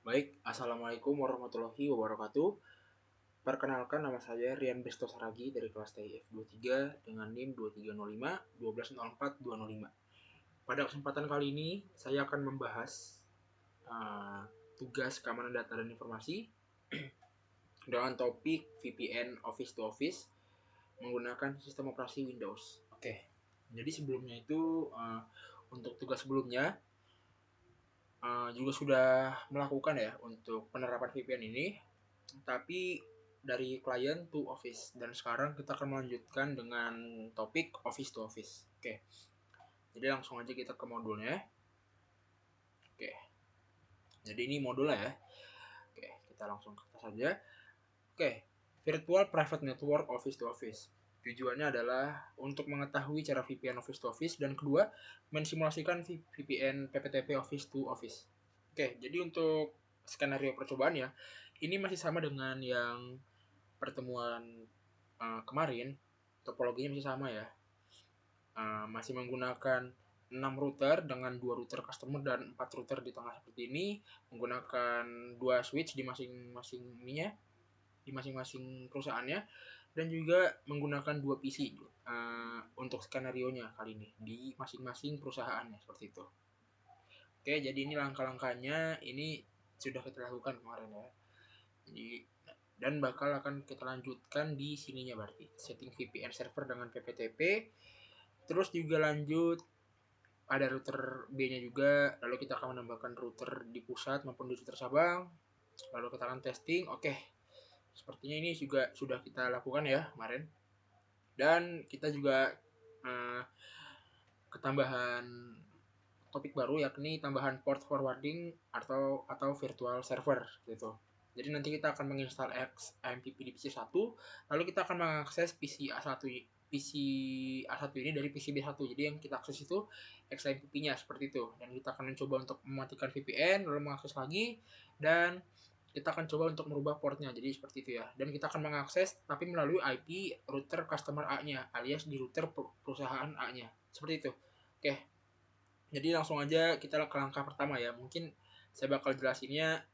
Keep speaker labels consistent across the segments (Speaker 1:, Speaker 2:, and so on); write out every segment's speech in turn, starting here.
Speaker 1: Baik, Assalamualaikum warahmatullahi wabarakatuh. Perkenalkan, nama saya Rian Besto Saragi dari kelas TIF 23 dengan NIM 2305 1204 205. Pada kesempatan kali ini, saya akan membahas tugas keamanan data dan informasi dengan topik VPN Office to Office menggunakan sistem operasi Windows. Oke, jadi sebelumnya itu untuk tugas sebelumnya juga sudah melakukan ya untuk penerapan VPN ini, tapi dari klien to office, dan sekarang kita akan melanjutkan dengan topik office to office. Oke, jadi langsung aja kita ke modulnya. Oke, jadi ini modulnya ya. Oke, kita langsung ke atas saja. Oke, virtual private network office to office. Tujuannya adalah untuk mengetahui cara VPN office to office, dan kedua, mensimulasikan VPN PPTP office to office. Oke, jadi untuk skenario percobaan ya, ini masih sama dengan yang pertemuan kemarin. Topologinya masih sama ya. Masih menggunakan 6 router dengan 2 router customer dan 4 router di tengah seperti ini, menggunakan 2 switch di masing-masing ininya, di masing-masing perusahaannya, dan juga menggunakan 2 PC untuk skenario-nya kali ini di masing-masing perusahaannya seperti itu. Oke, jadi ini langkah-langkahnya ini sudah kita lakukan kemarin ya. Jadi dan bakal akan kita lanjutkan di sininya, berarti setting VPN server dengan PPTP. Terus juga lanjut ada router B-nya juga, lalu kita akan menambahkan router di pusat maupun di router cabang, lalu kita akan testing. Oke, sepertinya ini juga sudah kita lakukan ya kemarin. Dan kita juga ketambahan topik baru, yakni tambahan port forwarding atau virtual server gitu. Jadi nanti kita akan menginstal XAMPP di PC 1, lalu kita akan mengakses PC A1 ini dari PC B1. Jadi yang kita akses itu XAMPP-nya seperti itu. Dan kita akan mencoba untuk mematikan VPN, lalu mengakses lagi, dan kita akan coba untuk merubah portnya. Jadi seperti itu ya. Dan kita akan mengakses tapi melalui IP router customer A-nya, alias di router perusahaan A-nya. Seperti itu. Oke. Jadi langsung aja kita ke langkah pertama ya. Mungkin saya bakal jelasinnya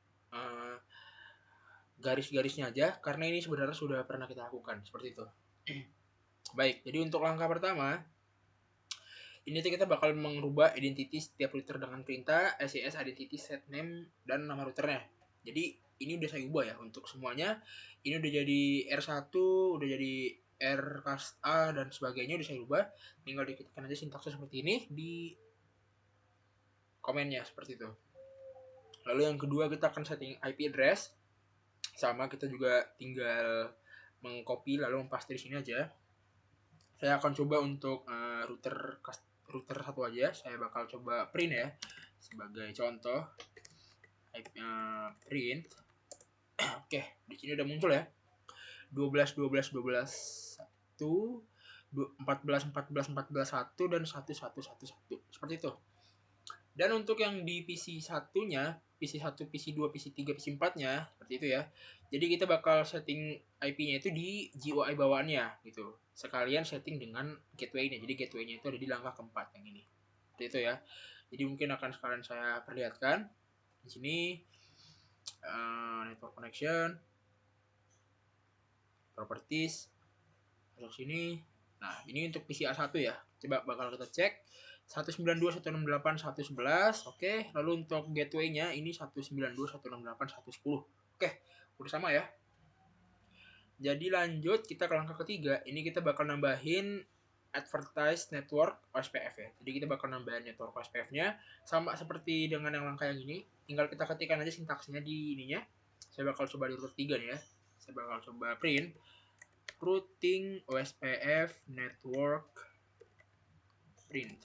Speaker 1: garis-garisnya aja, karena ini sebenarnya sudah pernah kita lakukan seperti itu. Baik, jadi untuk langkah pertama, ini tuh kita bakal mengubah identity setiap router dengan perintah SES identity set name dan nama routernya. Jadi ini udah saya ubah ya untuk semuanya. Ini udah jadi R1, udah jadi Rcast A dan sebagainya udah saya ubah. Tinggal diketikkan aja sintaksnya seperti ini di komennya seperti itu. Lalu yang kedua, kita akan setting IP address. Sama, kita juga tinggal mengcopy lalu mempaste di sini aja. Saya akan coba untuk router satu aja. Saya bakal coba print ya sebagai contoh. Print. Oke, di sini udah muncul ya. 12 12 12 1 14 14 14 1 dan 1 1 1 1 seperti itu. Dan untuk yang di PC satunya, PC 1, PC 2, PC 3, PC 4-nya seperti itu ya. Jadi kita bakal setting IP-nya itu di GUI bawaannya gitu. Sekalian setting dengan gateway-nya. Jadi gateway-nya itu ada di langkah keempat yang ini. Seperti itu ya. Jadi mungkin akan sekalian saya perlihatkan di sini network connection, properties, masuk sini. Nah, ini untuk PC A1 ya. Coba bakal kita cek. 192.168.111. Oke, lalu untuk gateway-nya ini 192.168.110. Oke, udah sama ya. Jadi lanjut kita ke langkah ketiga. Ini kita bakal nambahin advertise network OSPF ya. Jadi kita bakal nambahin network OSPF-nya sama seperti dengan yang langkah yang ini. Tinggal kita ketikkan aja sintaksnya di ininya. Saya bakal coba di router 3 nih ya. Saya bakal coba print routing OSPF network print.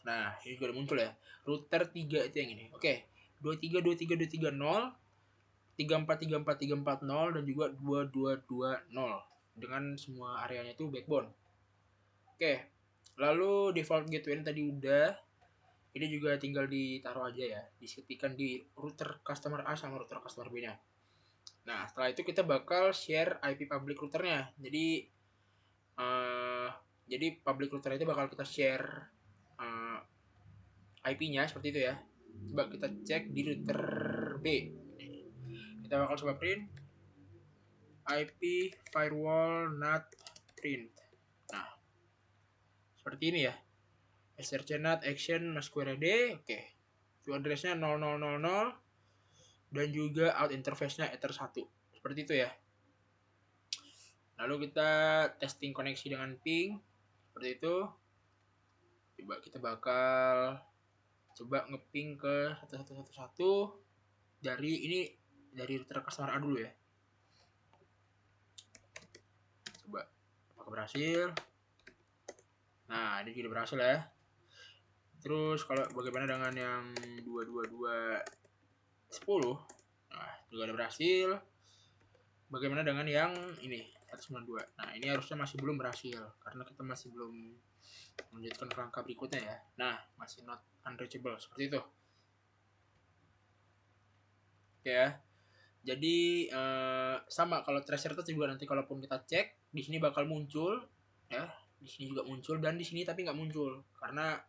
Speaker 1: Nah, ini juga udah muncul ya. Router 3 itu yang ini. Oke. 23232330, 343430 dan juga 2220 dengan semua areanya itu backbone. Oke. Lalu default gateway ini tadi udah. Ini juga tinggal ditaruh aja ya. Disetikkan di router customer A sama router customer B-nya. Nah, setelah itu kita bakal share IP public routernya. Jadi public router itu bakal kita share IP-nya seperti itu ya. Coba kita cek di router B. Kita bakal coba print IP firewall not print. Nah, seperti ini ya. src not action masquerade. Oke. Itu addressnya 0000 dan juga out interface-nya ether 1. Seperti itu ya. Lalu kita testing koneksi dengan ping. Seperti itu. Coba kita bakal coba ngeping ke 1111 dari router customer A dulu ya. Coba apakah berhasil? Nah, ini juga berhasil ya. Terus kalau bagaimana dengan yang 22210? Nah, juga ada berhasil. Bagaimana dengan yang ini 192? Nah, ini harusnya masih belum berhasil karena kita masih belum melanjutkan ke langkah berikutnya ya. Nah, masih not unreachable seperti itu. Oke ya. Jadi sama kalau tracer itu juga nanti kalaupun kita cek di sini bakal muncul ya. Di sini juga muncul dan di sini tapi nggak muncul karena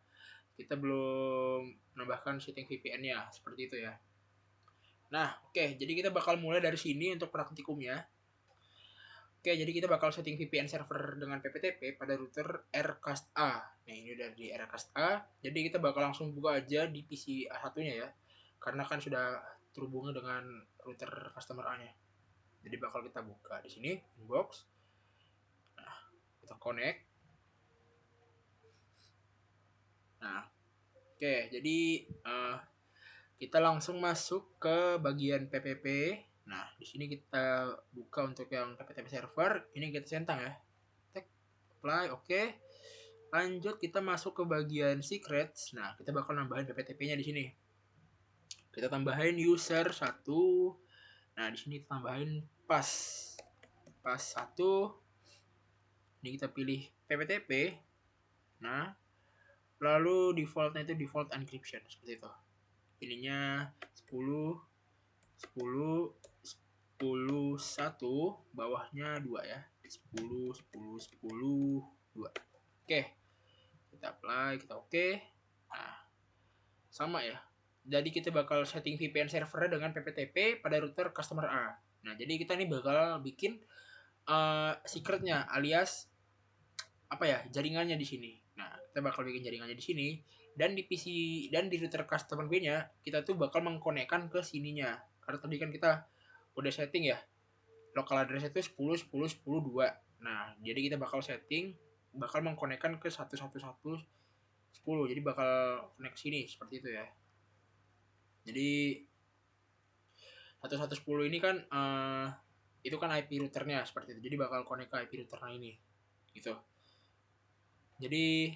Speaker 1: kita belum menambahkan setting VPN-nya seperti itu ya. Nah, oke, jadi kita bakal mulai dari sini untuk praktikumnya. Oke, jadi kita bakal setting VPN server dengan PPTP pada router Rcast A. Nah, ini udah di Rcast A. Jadi kita bakal langsung buka aja di PC A1-nya ya. Karena kan sudah terhubung dengan router customer A-nya. Jadi bakal kita buka di sini inbox. Nah, kita connect. Nah, oke, jadi kita langsung masuk ke bagian PPP. Nah, di sini kita buka untuk yang PPTP server. Ini kita centang ya. Tek, apply, oke. Lanjut kita masuk ke bagian secrets. Nah, kita bakal nambahin PPTP-nya di sini. Kita tambahin user 1. Nah, di sini kita tambahin pas 1. Ini kita pilih PPTP. Nah, lalu defaultnya itu default encryption seperti itu. Ininya 10 10 10 1, bawahnya 2 ya. 10 10 10 2. Oke. Kita apply, kita oke. Nah, sama ya. Jadi kita bakal setting VPN server dengan PPTP pada router customer A. Nah, jadi kita nih bakal bikin secretnya alias apa ya, jaringannya di sini. Nah, kita bakal bikin jaringannya di sini dan di PC dan di router customer B-nya kita tuh bakal mengkonekkan ke sininya. Karena tadi kan kita udah setting ya. Local address itu 10 10 10 2. Nah, jadi kita bakal setting bakal mengkonekkan ke 111 10. Jadi bakal connect sini seperti itu ya. Jadi 1110 ini kan itu kan IP routernya seperti itu. Jadi bakal connect ke IP routernya ini. Gitu. Jadi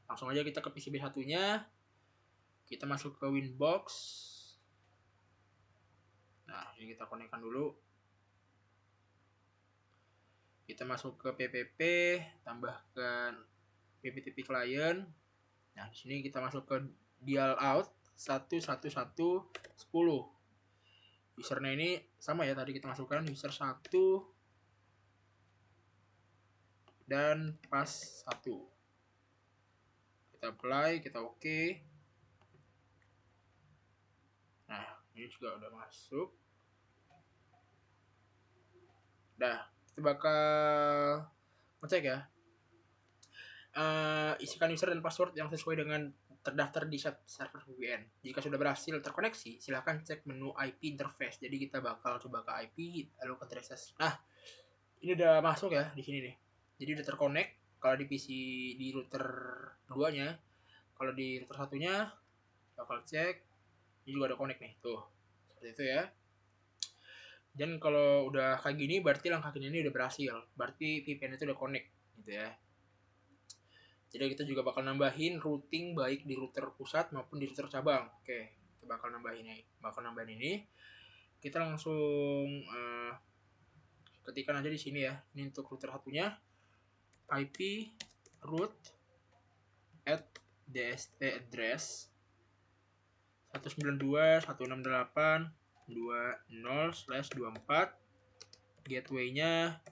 Speaker 1: langsung aja kita ke PCB satunya. Kita masuk ke Winbox. Nah, ini kita konekkan dulu. Kita masuk ke PPP, tambahkan PPTP client. Nah, di sini kita masuk ke dial out 11110. Usernya ini sama ya, tadi kita masukkan user 1 dan pas 1. Kita apply, kita oke. Nah, ini juga udah masuk. Dah, kita bakal ngecek ya. Isikan user dan password yang sesuai dengan terdaftar di server VPN. Jika sudah berhasil terkoneksi, silahkan cek menu IP interface. Jadi kita bakal coba ke IP, lalu ke traces. Nah, ini udah masuk ya di sini nih. Jadi udah terkonek. Kalau di PC di router 2-nya, kalau di router satunya, bakal cek. Ini juga ada connect nih, tuh. Seperti itu ya. Dan kalau udah kayak gini, berarti langkah ini udah berhasil. Berarti VPN itu udah connect, gitu ya. Jadi kita juga bakal nambahin routing baik di router pusat maupun di router cabang. Oke, kita bakal nambahin ini. Kita langsung ketikkan aja di sini ya. Ini untuk router satunya IP root at dst address 192.168.20/24. Gateway-nya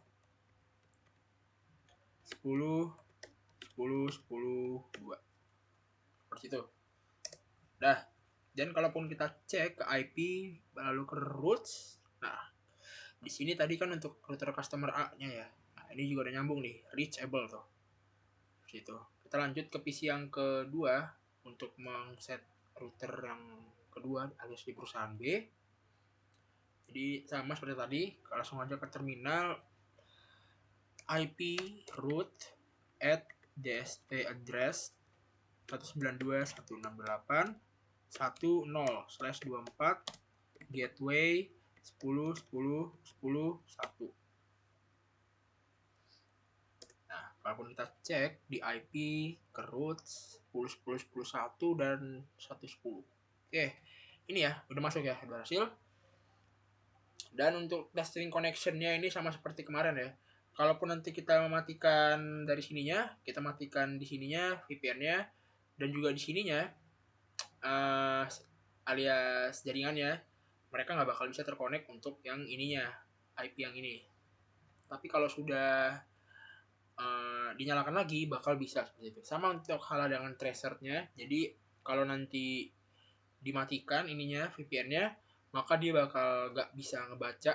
Speaker 1: 10 10 10 2. Seperti itu. Dah. Dan kalaupun kita cek ke IP lalu ke roots, nah di sini tadi kan untuk router customer A-nya ya. Nah, ini juga udah nyambung nih, reachable tuh. Situ. Kita lanjut ke PC yang kedua untuk mengset router yang kedua alias di perusahaan B. Jadi sama seperti tadi, langsung aja ke terminal IP root at DSP address 192.168.10/24 gateway 10.10.10.1. Nah, kalaupun kita cek di IP ke root 10.10.10.1 dan 110. Oke, ini ya, udah masuk ya, udah berhasil. Dan untuk testing connectionnya ini sama seperti kemarin ya. Kalaupun nanti kita mematikan dari sininya, kita matikan di sininya VPN-nya dan juga di sininya alias jaringannya, mereka nggak bakal bisa terkonek untuk yang ininya, IP yang ini. Tapi kalau sudah dinyalakan lagi bakal bisa seperti itu. Sama untuk hal dengan tracernya. Jadi kalau nanti dimatikan ininya VPN-nya, maka dia bakal nggak bisa ngebaca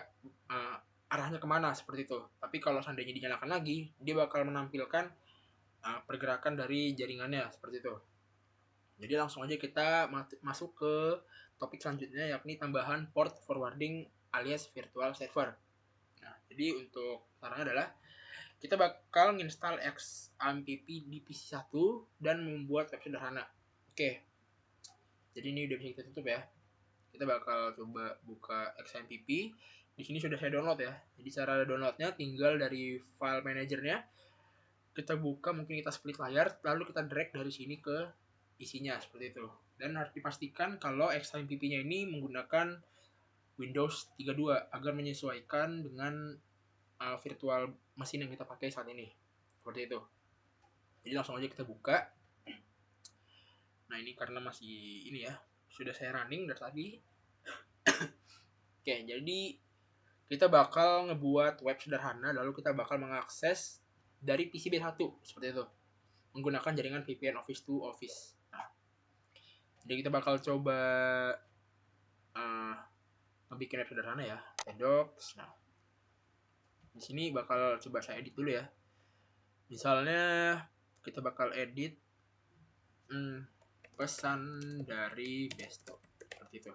Speaker 1: arahnya kemana seperti itu. Tapi kalau seandainya dinyalakan lagi, dia bakal menampilkan pergerakan dari jaringannya seperti itu. Jadi langsung aja kita masuk ke topik selanjutnya, yakni tambahan port forwarding alias virtual server. Nah, jadi untuk caranya adalah kita bakal nginstal XAMPP di PC1 dan membuat web sederhana. Oke, jadi ini udah bisa kita tutup ya. Kita bakal coba buka XAMPP. Di sini sudah saya download ya. Jadi cara downloadnya tinggal dari file manajernya. Kita buka, mungkin kita split layar, lalu kita drag dari sini ke isinya seperti itu. Dan harus dipastikan kalau XAMPP-nya ini menggunakan Windows 32 agar menyesuaikan dengan virtual mesin yang kita pakai saat ini. Seperti itu. Jadi langsung aja kita buka. Nah, ini karena masih ini ya, sudah saya running dari tadi. Oke, jadi kita bakal ngebuat web sederhana, lalu kita bakal mengakses dari PC B1 seperti itu, menggunakan jaringan VPN Office to Office. Nah, jadi kita bakal coba bikin web sederhana ya, docs. Nah, di sini bakal coba saya edit dulu ya. Misalnya kita bakal edit pesan dari desktop seperti itu.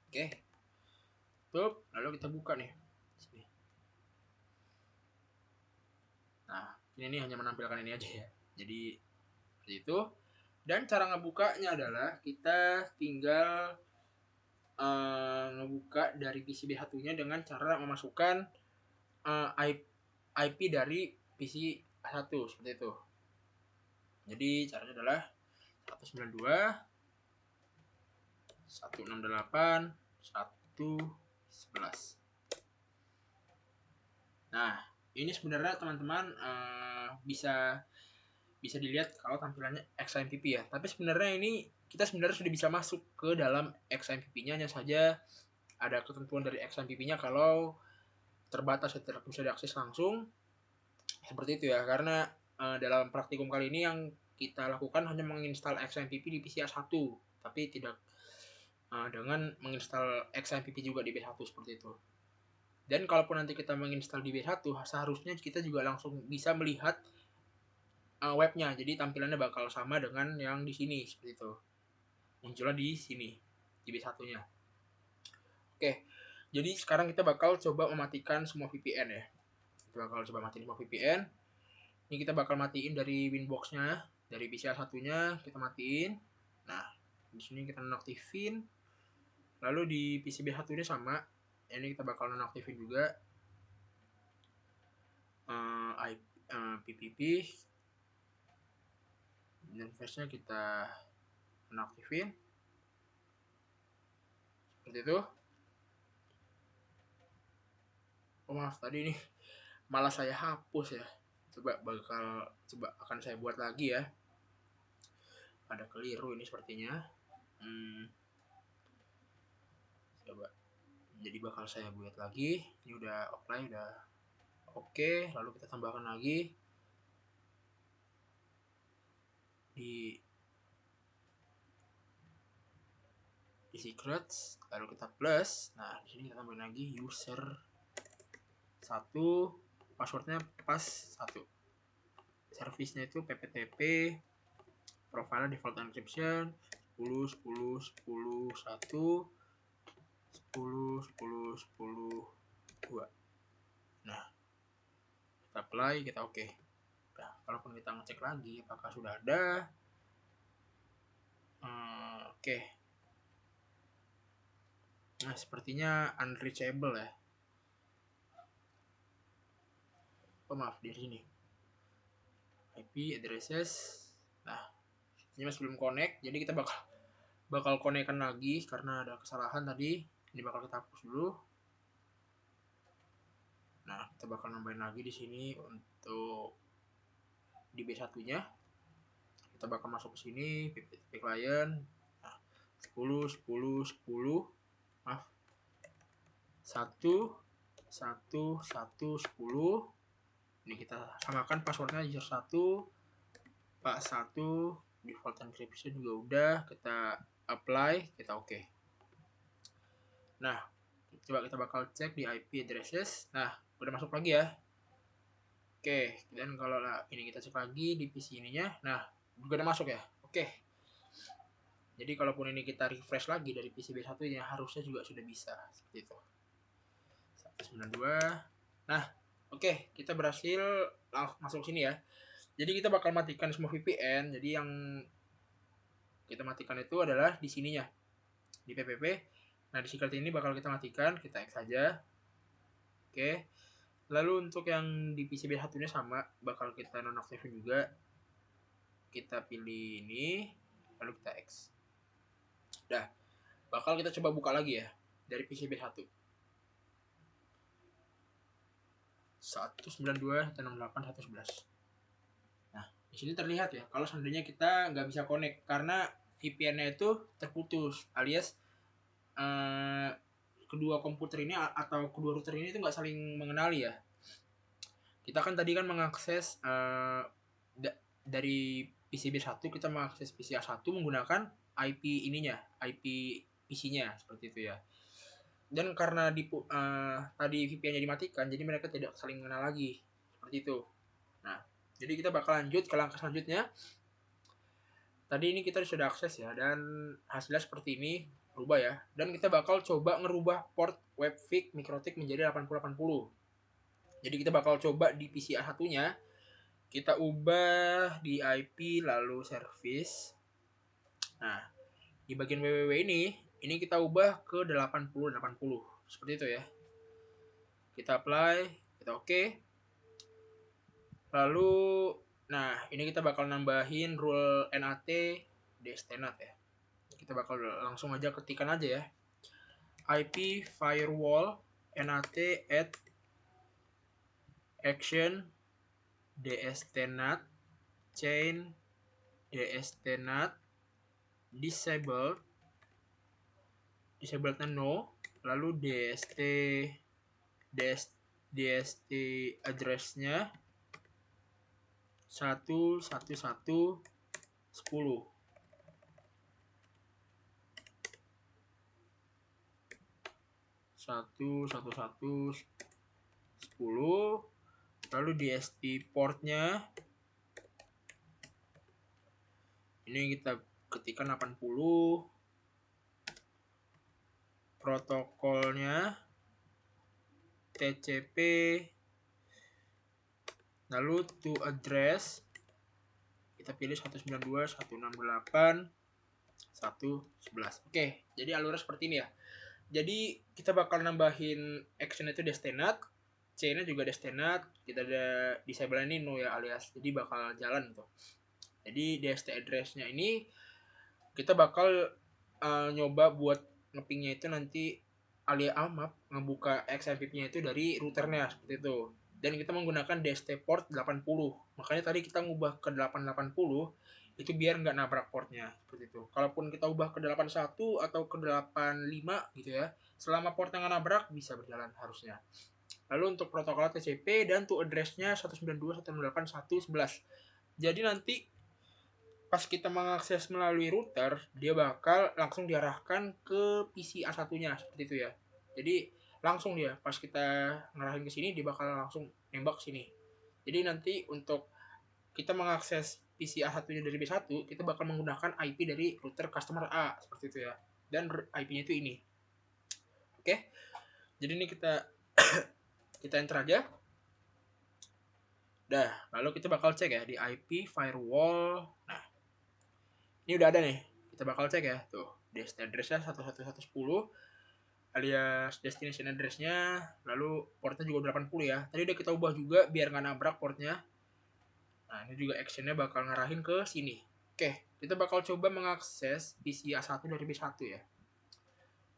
Speaker 1: Oke, tutup, lalu kita buka nih. Sini. Nah, ini hanya menampilkan ini aja ya. Jadi seperti itu. Dan cara ngebukanya adalah kita tinggal ngebuka dari PC B1-nya dengan cara memasukkan IP dari PC 1 seperti itu. Jadi caranya adalah 192.168.111. Nah, ini sebenarnya teman-teman bisa dilihat kalau tampilannya XAMPP ya. Tapi sebenarnya ini kita sebenarnya sudah bisa masuk ke dalam XAMPP-nya, hanya saja ada ketentuan dari XAMPP-nya kalau terbatas ya, tidak bisa diakses langsung. Seperti itu ya, karena dalam praktikum kali ini yang kita lakukan hanya menginstal XAMPP di PC A1, tapi tidak dengan menginstal XAMPP juga di B1 seperti itu. Dan kalaupun nanti kita menginstal di B1, seharusnya kita juga langsung bisa melihat webnya. Jadi tampilannya bakal sama dengan yang di sini seperti itu. Munculnya di sini di B1-nya. Oke. Jadi sekarang kita bakal coba mematikan semua VPN ya. Kita bakal coba matiin semua VPN. Ini kita bakal matiin dari Winbox-nya, dari PC satunya kita matiin. Nah, di sini kita nonaktifin. Lalu di PC B1-nya sama. Ini kita bakal nonaktifin juga PPP. Dan face-nya kita nonaktifin. Seperti itu. Oh maaf, tadi ini malah saya hapus ya. Coba akan saya buat lagi ya. Ada keliru ini sepertinya. Coba. Jadi bakal saya buat lagi. Ini udah apply, udah oke. Lalu kita tambahkan lagi di secrets, lalu kita plus. Nah, di sini kita tambahin lagi user 1, passwordnya pas 1. Service-nya itu pptp, profile default encryption 10 10 10 1 10 10 10 2. Nah, kita apply, kita oke. Nah, kalaupun kita ngecek lagi apakah sudah ada, oke. Nah, sepertinya unreachable ya. Oh, maaf, di sini IP addresses. Nah, ini masih belum connect, jadi kita bakal connect-kan lagi karena ada kesalahan tadi. Ini bakal kita hapus dulu. Nah, kita bakal nambahin lagi di sini untuk di B1-nya. Kita bakal masuk ke sini, PPTP client. Nah, 10 10 10. Maaf. 1 1 1 10. Ini kita samakan passwordnya user 1, Pak 1, default encryption juga udah, kita apply, kita oke. Nah, coba kita bakal cek di IP addresses. Nah, udah masuk lagi ya. Oke, dan kalau ini kita cek lagi di PC ininya, nah juga udah masuk ya. Oke. Jadi kalaupun ini kita refresh lagi dari PC B1 nya harusnya juga sudah bisa seperti itu. 192. Nah, oke, kita berhasil masuk sini ya. Jadi kita bakal matikan semua VPN. Jadi yang kita matikan itu adalah di sininya, di PPP. Nah, di secret ini bakal kita matikan, kita X saja. Oke. Lalu untuk yang di PC B1-nya sama, bakal kita nonaktifin juga. Kita pilih ini, lalu kita X. Dah, bakal kita coba buka lagi ya dari PC B1. 192.168.111. Nah, di sini terlihat ya, kalau seandainya kita nggak bisa connect karena VPN-nya itu terputus, alias kedua komputer ini atau kedua router ini itu nggak saling mengenali ya. Kita kan tadi kan mengakses dari PC B1 kita mengakses PC A1 menggunakan IP ininya, IP PC-nya seperti itu ya. Dan karena tadi VPN-nya dimatikan, jadi mereka tidak saling mengenal lagi seperti itu. Nah, jadi kita bakal lanjut ke langkah selanjutnya. Tadi ini kita sudah akses ya, dan hasilnya seperti ini, berubah ya. Dan kita bakal coba ngerubah port WebVic MikroTik menjadi 8080. Jadi kita bakal coba di PC A1-nya, kita ubah di IP lalu service. Nah, di bagian www ini kita ubah ke 8080. Seperti itu ya. Kita apply, kita oke. Lalu, nah ini kita bakal nambahin rule NAT DSTNAT ya. Kita bakal langsung aja ketikan aja ya. IP firewall NAT at action DSTNAT chain DSTNAT disablednya no, lalu DST address-nya 11110. 11110, lalu DST portnya ini kita ketikkan 80, protokolnya TCP, lalu to address kita pilih 192.168.111. Oke, jadi alurnya seperti ini ya. Jadi kita bakal nambahin action itu destinat, C-nya juga destinat, kita ada disable ini no ya alias, jadi bakal jalan tuh. Jadi DST address-nya ini kita bakal nyoba buat ngepingnya itu nanti alias ngebuka XMPP-nya itu dari routernya seperti itu. Dan kita menggunakan DST port 80. Makanya tadi kita ngubah ke 880 itu biar nggak nabrak portnya seperti itu. Kalaupun kita ubah ke 81 atau ke 85 gitu ya, selama portnya nggak nabrak bisa berjalan harusnya. Lalu untuk protokol TCP dan to address-nya 192.168.111. Jadi nanti pas kita mengakses melalui router, dia bakal langsung diarahkan ke PC A1-nya seperti itu ya. Jadi langsung dia pas kita ngarahin ke sini dia bakal langsung nembak sini. Jadi nanti untuk kita mengakses PC A1-nya dari B1, kita bakal menggunakan IP dari router customer A seperti itu ya. Dan IP-nya itu ini. Oke. Jadi ini kita enter aja. Dah, lalu kita bakal cek ya di IP firewall. Nah, ini udah ada nih. Kita bakal cek ya. Tuh, dest address-nya 11110 alias destination address-nya, lalu portnya juga 80 ya. Tadi udah kita ubah juga biar nggak nabrak portnya. Nah, ini juga action-nya bakal ngarahin ke sini. Oke, kita bakal coba mengakses PC A1 dari B1 ya.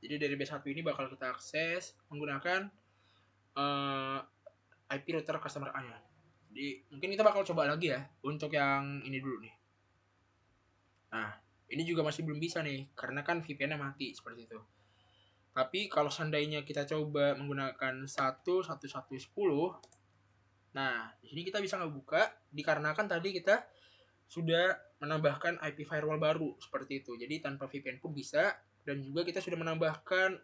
Speaker 1: Jadi dari B1 ini bakal kita akses menggunakan IP router customer A-nya. Jadi mungkin kita bakal coba lagi ya untuk yang ini dulu nih. Nah, ini juga masih belum bisa nih karena kan VPN-nya mati seperti itu. Tapi kalau seandainya kita coba menggunakan 11110, nah di sini kita bisa ngebuka dikarenakan tadi kita sudah menambahkan IP firewall baru seperti itu. Jadi tanpa VPN pun bisa, dan juga kita sudah menambahkan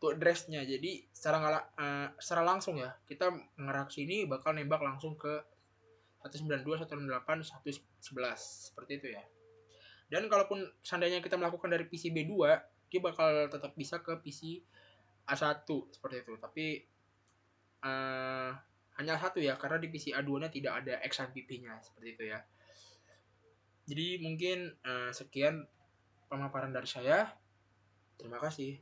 Speaker 1: to address-nya. Jadi secara langsung ya, kita ngerak sini bakal nembak langsung ke 192.168.111 seperti itu ya. Dan kalaupun seandainya kita melakukan dari PC B2, dia bakal tetap bisa ke PC A1 seperti itu. Tapi hanya satu ya, karena di PC A2-nya tidak ada XMPP-nya seperti itu ya. Jadi mungkin sekian pemaparan dari saya. Terima kasih.